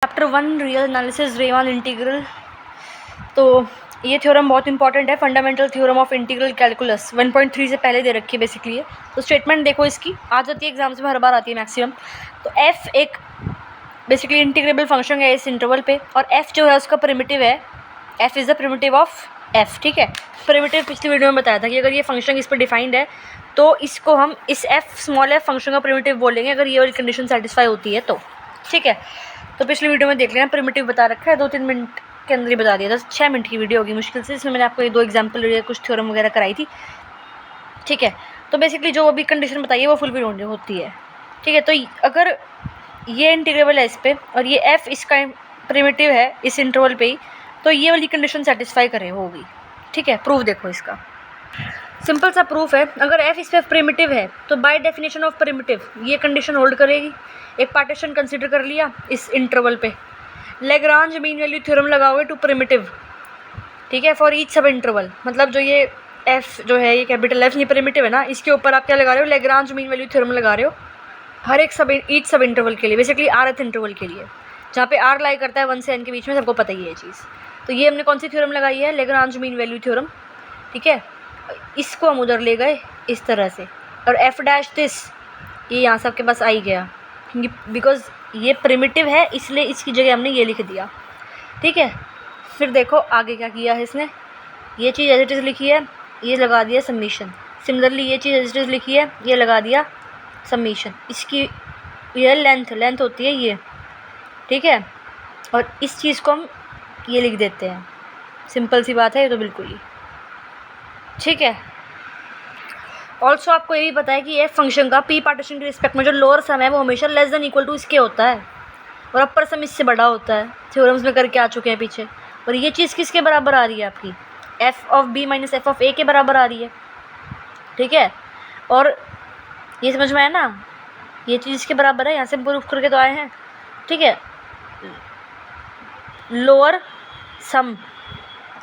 Chapter 1 real analysis Riemann integral. तो ये theorem बहुत इंपॉर्टेंट है, fundamental theorem of integral calculus 1.3 से पहले दे रखी है बेसिकली है। तो स्टेटमेंट देखो इसकी, आ जाती है एग्जाम्स में, हर बार आती है मैक्सिमम। तो एफ एक बेसिकली इंटीग्रेबल फंक्शन है इस इंटरवल पे, और एफ जो है उसका प्रिमिटिव है, F is the primitive of F. ठीक है, प्रिमिटिव पिछली वीडियो में बताया था कि अगर ये फंक्शन इस पर डिफाइंड है तो इसको हम इस एफ स्मॉल एफ फंक्शन का प्रिमिटिव बोलेंगे अगर ये वाली कंडीशन सेटिस्फाई होती है तो। ठीक है, तो पिछली वीडियो में देख लेना, प्रिमिटिव बता रखा है, 2-3 मिनट के अंदर ही बता दिया था, 6 मिनट की वीडियो होगी मुश्किल से, इसमें मैंने आपको ये 2 एग्जाम्पल कुछ थ्योरम वगैरह कराई थी। ठीक है, तो बेसिकली जो अभी कंडीशन बताई है वो फुलफिल होती है। ठीक है, तो अगर ये इंटीग्रेबल है इस पर और ये एफ इसका प्रिमिटिव है इस इंटरवल पे ही, तो ये वाली कंडीशन सेटिस्फाई करे होगी। ठीक है, प्रूफ देखो इसका, सिंपल सा प्रूफ है। अगर एफ इस पर प्रिमिटिव है तो बाय डेफिनेशन ऑफ प्रिमिटिव ये कंडीशन होल्ड करेगी। एक पार्टीशन कंसिडर कर लिया इस इंटरवल पे, लैग्रांज मीन वैल्यू थ्योरम लगाओगे टू प्रिमिटिव। ठीक है, फॉर ईच सब इंटरवल, मतलब जो ये एफ जो है ये कैपिटल एफ ये प्रिमिटिव है ना, इसके ऊपर आप क्या लगा रहे हो, लैग्रांज मीन वैल्यू थ्योरम लगा रहे हो हर एक ईच सब इंटरवल के लिए, बेसिकली rth इंटरवल के लिए, जहाँ पे r लाई करता है 1 से n के बीच में, सबको पता ही है ये चीज़। तो ये हमने कौन सी थ्योरम लगाई है, लैग्रांज मीन वैल्यू थ्योरम। ठीक है, इसको हम उधर ले गए इस तरह से, और एफ डैश दिस ये यहाँ सबके पास आ ही गया, क्योंकि बिकॉज ये प्रिमिटिव है इसलिए इसकी जगह हमने ये लिख दिया। ठीक है, फिर देखो आगे क्या किया है इसने, ये चीज़ एज इट इज़ लिखी है, ये लगा दिया समीशन। सिमिलरली ये चीज़ एज इट इज़ लिखी है, ये लगा दिया समीशन। इसकी ये लेंथ होती है ये। ठीक है, और इस चीज़ को हम ये लिख देते हैं, सिंपल सी बात है ये तो बिल्कुल ही। ठीक है, ऑल्सो आपको ये भी पता है कि एफ फंक्शन का पी पार्टीशन के रिस्पेक्ट में जो लोअर सम है वो हमेशा लेस देन इक्वल टू इसके होता है, और अपर सम इससे बड़ा होता है। थ्योरम्स में करके आ चुके हैं पीछे। और ये चीज़ किसके बराबर आ रही है आपकी, F of B minus F of A के बराबर आ रही है। ठीक है, और ये समझ में आया ना, ये चीज़ इसके बराबर है, यहाँ से प्रूफ करके तो आए हैं। ठीक है, लोअर सम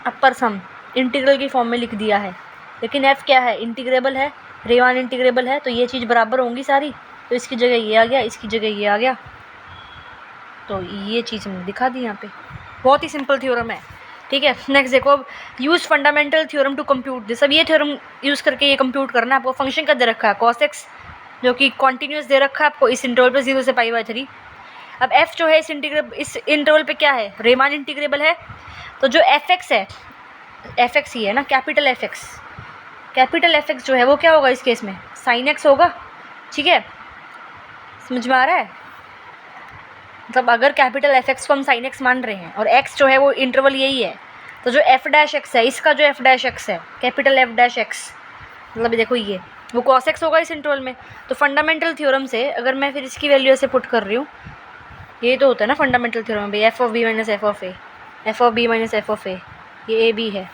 अपर सम इंटीग्रल की फॉर्म में लिख दिया है, लेकिन एफ क्या है, इंटीग्रेबल है, रीमान इंटीग्रेबल है, तो ये चीज़ बराबर होंगी सारी। तो इसकी जगह ये आ गया, इसकी जगह ये आ गया, तो ये चीज़ हमने दिखा दी यहाँ पे। बहुत ही सिंपल थ्योरम है। ठीक है, नेक्स्ट देखो, अब use fundamental theorem to compute this. अब ये थ्योरम यूज़ करके ये कंप्यूट करना है आपको। फंक्शन का दे रखा है cos x जो कि कॉन्टीन्यूस दे रखा है आपको इस इंटरवल पे 0 से π/3। अब f जो है इस इंटरवल पे क्या है, रीमान इंटीग्रेबल है। तो जो fx है, fx ही है ना, कैपिटल fx जो है वो क्या होगा इस केस में, sin x होगा। ठीक है, समझ में आ रहा है, मतलब अगर कैपिटल fx को हम sin x मान रहे हैं और x जो है वो इंटरवल यही है, तो जो f डैश x है, इसका जो f डैश x है, कैपिटल f डैश x, मतलब देखो ये वो cos x होगा इस इंटरवल में। तो फंडामेंटल थ्योरम से अगर मैं फिर इसकी वैल्यू ऐसे पुट कर रही हूँ, ये तो होता है ना फंडामेंटल थ्योरम में, F of B minus F of A, F of B minus F of A, ये ए बी है।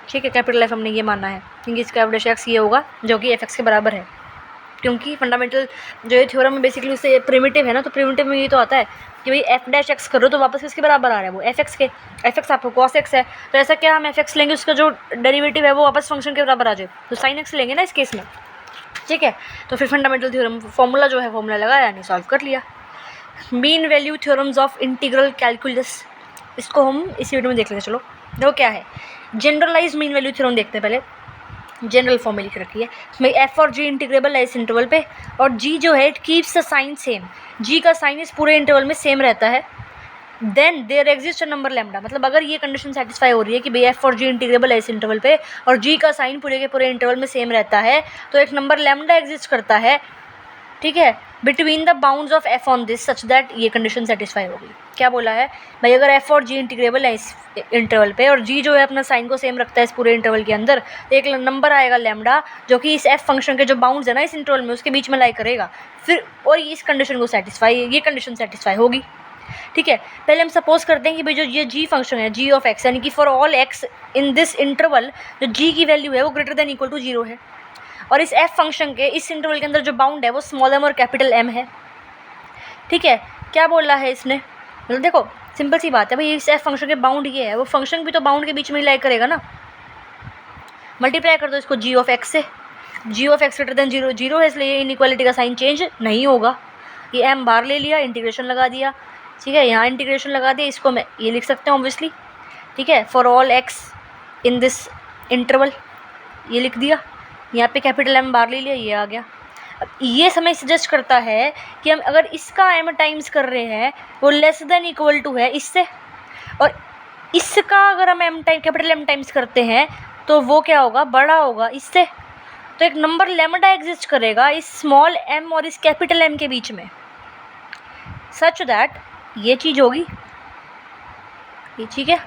ठीक है, कैपिटल एफ हमने ये माना है क्योंकि इसका एफ डैश एक्स ये होगा जो कि एफ एक्स के बराबर है, क्योंकि फंडामेंटल जो ये थ्योरम है बेसिकली उससे प्रिमिटिव है ना, तो प्रिमिटिव में ये तो आता है कि भाई एफ डैश एक्स करो तो वापस किसके बराबर आ रहा है, वो एफ एक्स के। एफ एक्स आपको कॉस एक्स है, तो ऐसा क्या हम एफ एक्स लेंगे उसका जो डेरिवेटिव है वो वापस फंक्शन के बराबर आ जाए, तो साइन एक्स लेंगे ना इस केस में। ठीक है, तो फिर फंडामेंटल थ्योरम फॉर्मूला जो है फॉर्मूला लगाया यानी सॉल्व कर लिया। Mean value theorems of integral calculus, इसको हम इस वीडियो में देख लेते। चलो देखो क्या है, जनरलाइज मीन वैल्यू थ्योरम देखते हैं पहले। जनरल फॉर्म में लिख रखी है इसमें, एफ और जी इंटीग्रेबल है इस इंटरवल पे, और जी जो है it keeps the sign same, G का साइन इस पूरे इंटरवल में सेम रहता है। Then there exist a number lambda, मतलब अगर ये कंडीशन सेटिस्फाई हो रही है कि भाई एफ और जी इंटीग्रेबल है इस इंटरवल पे और जी का साइन पूरे के पूरे इंटरवल में सेम रहता है, तो एक नंबर लैम्डा एग्जिस्ट करता है। ठीक है, between the bounds of F on this such that ये कंडीशन सेटिस्फाई होगी। क्या बोला है भाई, अगर एफ और जी इंटीग्रेबल है इस इंटरवल पे और जी जो है अपना साइन को सेम रखता है इस पूरे इंटरवल के अंदर, तो एक नंबर आएगा लैम्डा जो कि इस एफ फंक्शन के जो बाउंड्स है ना इस इंटरवल में उसके बीच में लाई करेगा फिर, और इस कंडीशन को सेटिस्फाई, ये कंडीशन सेटिस्फाई होगी। ठीक है, पहले हम सपोज करते हैं कि भाई जो ये जी फंक्शन है जी ऑफ एक्स, यानी कि for all x in this interval जो जी की वैल्यू है वो ग्रेटर देन इक्वल टू 0 है, और इस एफ फंक्शन के इस इंटरवल के अंदर जो बाउंड है वो स्मॉल एम और कैपिटल एम है। ठीक है, क्या बोला है इसने, मतलब देखो सिंपल सी बात है भाई, इस एफ फंक्शन के बाउंड ये है, वो फंक्शन भी तो बाउंड के बीच में ही लाई करेगा ना। मल्टीप्लाई कर दो इसको जी ऑफ एक्स से, जी ऑफ एक्स ग्रेटर देन 0 है, इसलिए इनइक्वालिटी का साइन चेंज नहीं होगा। ये एम बाहर ले लिया, इंटीग्रेशन लगा दिया, ठीक है, यहाँ इंटीग्रेशन लगा दिया, इसको मैं ये लिख सकते हैं ऑब्वियसली, ठीक है, for all x in this interval, ये लिख दिया, यहाँ पे कैपिटल एम बाहर ले लिया, ये आ गया। अब ये समय सजेस्ट करता है कि हम अगर इसका एम टाइम्स कर रहे हैं वो लेस देन इक्वल टू है इससे, और इसका अगर हम M time capital M times करते हैं तो वो क्या होगा, बड़ा होगा इससे। तो एक नंबर लेमडा एग्जिस्ट करेगा इस स्मॉल एम और इस कैपिटल एम के बीच में, सच दैट ये चीज़ होगी, ये ठीक है।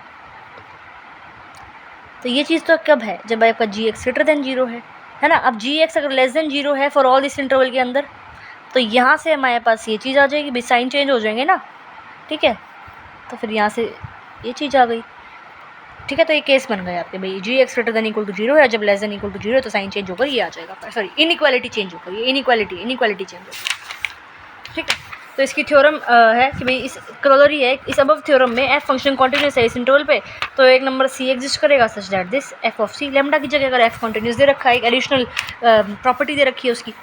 तो ये चीज़ तो कब है, जब आपका जी एक्स ग्रेटर देन जीरो है ना। अब जी एक्स अगर लेस देन जीरो है फॉर ऑल दिस इंटरवल के अंदर, तो यहाँ से हमारे पास ये चीज़ आ जाएगी, भाई साइन चेंज हो जाएंगे ना, ठीक है। तो फिर यहाँ से ये चीज़ आ गई, ठीक है। तो ये केस बन गया आपके, भाई G x greater than equal to zero है, जब less than equal to zero है तो साइन चेंज होकर ये आ जाएगा, सॉरी इनइक्वालिटी चेंज होकर, ये इनइक्वालिटी चेंज होगी, ठीक है। तो इसकी थ्योरम है कि भाई इस क्रोलरी है, इस अबव थ्योरम में एफ फंक्शन कॉन्टिन्यूस है इस इंटरवल पे, तो एक नंबर सी एग्जिस्ट करेगा such that this F of C, lambda की जगह अगर एफ कॉन्टिन्यूस दे रखा है, एक एडिशनल प्रॉपर्टी दे रखी है उसकी।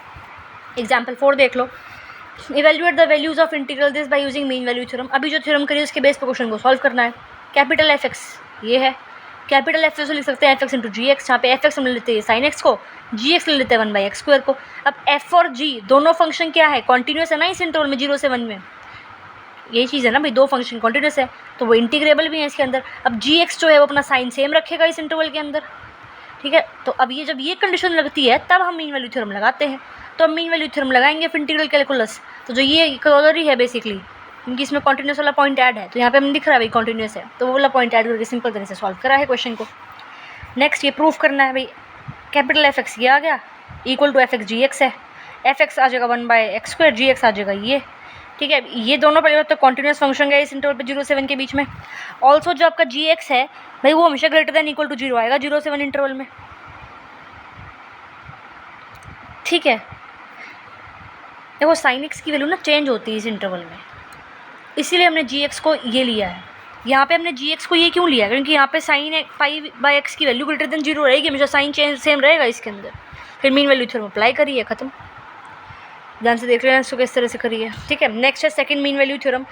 एग्जाम्पल 4 देख लो, evaluate the values of integral this by using mean value theorem. अभी जो थ्योरम करी उसके बेस पर क्वेश्चन को सॉल्व करना है। कैपिटल एफ एक्स ये है, कैपिटल एफ एक्स लिख सकते हैं एफ एक्स इंटू जी एक्स, जहाँ पे एफ एक्स हम ले लेते हैं साइन एक्स को, जी एक्स ले लेते हैं 1/x² को। अब एफ और जी दोनों फंक्शन क्या है, कॉन्टिन्यूस है ना इस इंटरवल में 0 से 1 में, यही चीज़ है ना भाई, दो फंक्शन कॉन्टिन्यूस है तो वो इंटीग्रेबल भी है इसके अंदर। अब जी एक्स जो है वो अपना साइन सेम रखेगा इस इंटरवल के अंदर, ठीक है। तो अब ये जब ये कंडीशन लगती है तब हम मीन वैल्यू थ्योरम लगाते हैं। तो हम मीन वैल्यू थ्योरम लगाएंगे फिर इंटीग्रल कैलकुलस, तो जो ये क्रोलरी है बेसिकली, क्योंकि इसमें कॉन्टिन्यूस वाला पॉइंट ऐड है, तो यहाँ पे हमें दिख रहा है भाई कॉन्टिन्यूस है, तो वो वाला पॉइंट ऐड करके सिंपल तरह से सॉल्व करा है क्वेश्चन को। नेक्स्ट ये प्रूफ करना है भाई, कैपिटल एफ एक्स ये आ गया equal to F X G X है, एफ एक्स आ जाएगा 1/x², जी एक्स आ जाएगा ये, ठीक है। ये दोनों पहले तो कॉन्टिन्यूस फंक्शन है इस इंटरवल पे 0 से 1 के बीच में। ऑल्सो जो आपका जी एक्स है भाई वो हमेशा ग्रेटर देन इक्वल टू 0 आएगा 0 से 1 इंटरवल में, ठीक है। देखो साइन एक्स की वैल्यू ना चेंज होती है इस इंटरवल में, इसीलिए हमने जी एक्स को ये लिया है। यहाँ पे हमने जी एक्स को ये क्यों लिया है, क्योंकि यहाँ पे साइन π/x की वैल्यू ग्रेटर देन 0 रहेगी, हमेशा साइन चेंज सेम रहेगा इसके अंदर। फिर मीन वैल्यू थ्योरम अप्लाई करिए, खत्म। ध्यान से देख लेना इसको किस तरह से करिए, ठीक है। नेक्स्ट है सेकंड मीन वैल्यू थ्योरम।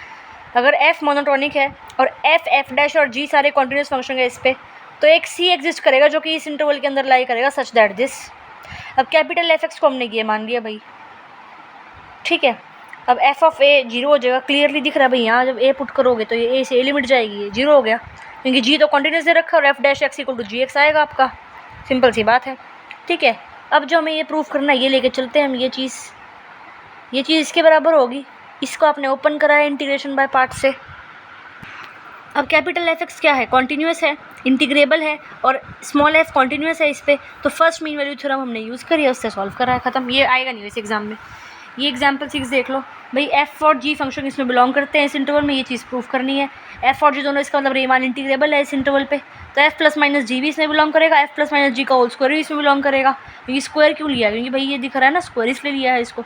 अगर एफ मोनोटोनिक है और एफ डैश और जी सारे कॉन्टिन्यूस फंक्शन है इस पर, तो एक सी एग्जिस्ट करेगा जो कि इस इंटरवल के अंदर लाई करेगा सच दैट दिस। अब कैपिटल एफ एक्स को हमने ये मान लिया भाई, ठीक है। अब एफ ऑफ ए 0 हो जाएगा, क्लियरली दिख रहा है भाई, यहाँ जब ए पुट करोगे तो ये ए से ए लिमिट जाएगी, ये 0 हो गया, क्योंकि जी तो कॉन्टिन्यूस दे रखा है और F dash X equal to G X आएगा आपका, सिंपल सी बात है, ठीक है। अब जो हमें ये प्रूफ करना है ये लेके चलते हैं हम, ये चीज़ इसके बराबर होगी, इसको आपने ओपन करा है इंटीग्रेशन बाय पार्ट से। अब कैपिटल एफ एक्स क्या है, कॉन्टिन्यूस है, इंटीग्रेबल है, और स्मॉल एफ कॉन्टिन्यूस है इस पर, तो फर्स्ट मीन वैल्यू थ्योरम हमने यूज़ करी है, उससे सॉल्व करा है, खत्म। ये आएगा नहीं वैसे एग्जाम में। ये एग्जाम्पल 6 देख लो भाई, एफ और जी फंक्शन इसमें बिलोंग करते हैं इस इंटरवल में, ये चीज़ प्रूफ करनी है। एफ और जी दोनों इसका मतलब रीमान इंटीग्रेबल है इस इंटरवल पे, तो एफ प्लस माइनस जी भी इसमें बिलोंग करेगा, एफ प्लस माइनस जी का होल स्क्वायर भी इसमें बिलोंग करेगा। क्योंकि स्क्वायर क्यों लिया, क्योंकि भाई ये दिख रहा है ना स्क्वायर, इसलिए लिया है इसको,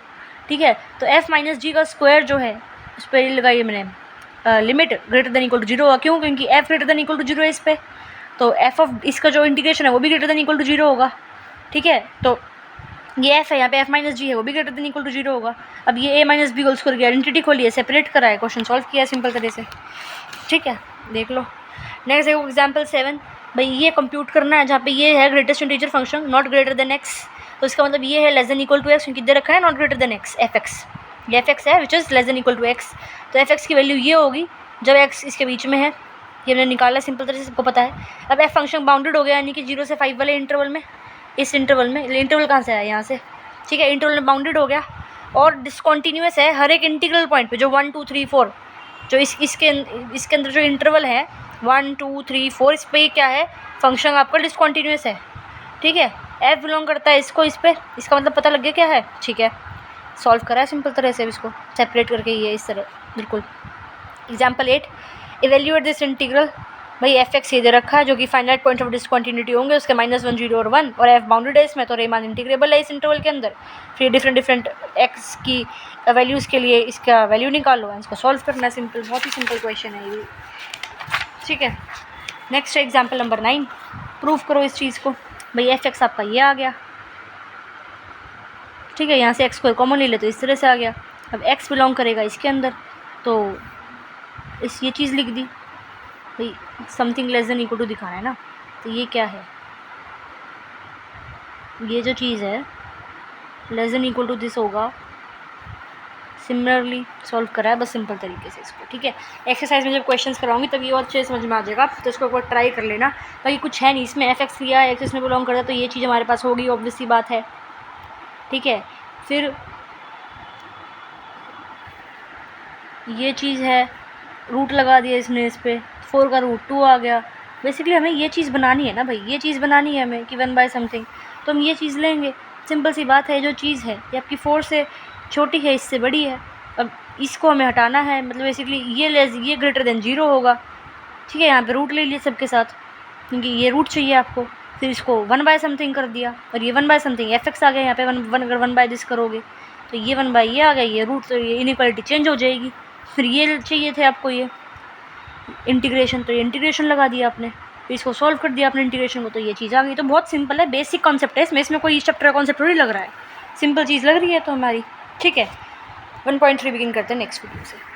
ठीक है। तो एफ माइनस जी का स्क्वायर जो है उस पर लगाइए मैंने limit greater than equal to 0 होगा, क्यों, क्योंकि F greater than equal to 0 है इस पर, तो एफ ऑफ इसका जो इंटीग्रेशन है वो भी ग्रेटर देन इक्वल टू 0 होगा, ठीक है। तो ये एफ है, यहाँ पे एफ माइनस जी है, वो भी ग्रेटर देन इक्वल टू 0 होगा। अब ये ए माइनस बी होल स्क्वायर की आइडेंटिटी खोली है, सेपरेट करा है, क्वेश्चन सॉल्व किया है सिंपल तरह से, ठीक है। देख लो नेक्स्ट देखो एग्जाम्पल 7 भाई, ये कंप्यूट करना है जहाँ पे ये है greatest integer function not greater than X, तो इसका मतलब ये है less than equal to X, क्योंकि दे रखा है not greater than X, F X, ये एफ एक्स है which is less than equal to X. तो एफ एक्स की वैल्यू ये होगी जब एक्स इसके बीच में है, ये हमने निकाला सिंपल तरह से, सबको पता है। अब एफ फंक्शन बाउंडेड हो गया, यानी कि 0 से 5 वाले इंटरवल में, इस इंटरवल में, इंटरवल कहाँ से आया, यहाँ से, ठीक है। इंटरवल में बाउंडेड हो गया और डिसकॉन्टीन्यूअस है हर एक इंटीग्रल पॉइंट पे, जो 1 2 3 4 जो इसके अंदर जो इंटरवल है 1 2 3 4, इस पर क्या है, फंक्शन आपका डिसकॉन्टीन्यूअस है, ठीक है। एफ बिलोंग करता है इसको, इस पर, इसका मतलब पता लग गया क्या है, ठीक है। सॉल्व करा है सिंपल तरह से, इसको सेपरेट करके ये इस तरह बिल्कुल। एग्जाम्पल 8 इवेल्यूएट दिस इंटीग्रल, भाई एफ एक्स ये दे रखा है जो कि फाइनाइट पॉइंट ऑफ डिसकॉन्टिन्यूटी होंगे उसके -1 0 और 1, और एफ बाउंडेड है इसमें, तो रीमान इंटीग्रेबल है इस इंटरवल के अंदर। फिर डिफरेंट एक्स की वैल्यूज़ के लिए इसका वैल्यू निकालो, इसको सॉल्व करना है, सिंपल, बहुत ही सिंपल क्वेश्चन है ये, ठीक है। नेक्स्ट है एग्जाम्पल नंबर 9, प्रूफ करो इस चीज़ को। भाई एफ एक्स आपका ये आ गया, ठीक है, यहाँ से एक्स स्क्वायर कॉमन ले ले तो इस तरह से आ गया। अब एक्स बिलोंग करेगा इसके अंदर, तो ये चीज़ लिख दी भाई, something less than equal to दिखाना है ना, तो ये क्या है, ये जो चीज़ है less than equal to this होगा। सिमिलरली सॉल्व करा है बस सिंपल तरीके से इसको, ठीक है। एक्सरसाइज में जब क्वेश्चंस कराऊंगी तब ये और अच्छे समझ में आ जाएगा, तो इसको एक बार ट्राई कर लेना। बाकी कुछ है नहीं इसमें, एफ एक्स लिया है, एक्स इसमें बिलोंग करता है, तो ये चीज़ हमारे पास होगी, ऑब्वियस सी बात है, ठीक है। फिर ये चीज़ है, रूट लगा दिया इसने इस पर, 4 का रूट 2 आ गया। बेसिकली हमें ये चीज़ बनानी है ना भाई, ये चीज़ बनानी है हमें कि 1/समथिंग, तो हम ये चीज़ लेंगे। सिंपल सी बात है, जो चीज़ है ये आपकी 4 से छोटी है, इससे बड़ी है। अब इसको हमें हटाना है, मतलब बेसिकली ये ग्रेटर देन 0 होगा, ठीक है। यहाँ पे रूट ले लिए सबके साथ, क्योंकि ये रूट चाहिए आपको। फिर इसको 1/समथिंग कर दिया, और ये 1/समथिंग एफ एक्स आ गया यहाँ पे, अगर 1/दिस करोगे तो ये 1/ ये आ गया, ये रूट, तो ये इनइक्वालिटी चेंज हो जाएगी। फिर ये चाहिए थे आपको ये इंटीग्रेशन, तो ये इंटीग्रेशन लगा दिया आपने, फिर इसको सॉल्व कर दिया आपने इंटीग्रेशन को, तो ये चीज़ आ गई। तो बहुत सिंपल है, बेसिक कॉन्सेप्ट है इसमें कोई इस चैप्टर का कॉन्सेप्ट थोड़ी लग रहा है, सिंपल चीज़ लग रही है तो हमारी, ठीक है। 1.3 बिगिन करते हैं नेक्स्ट वीडियो से।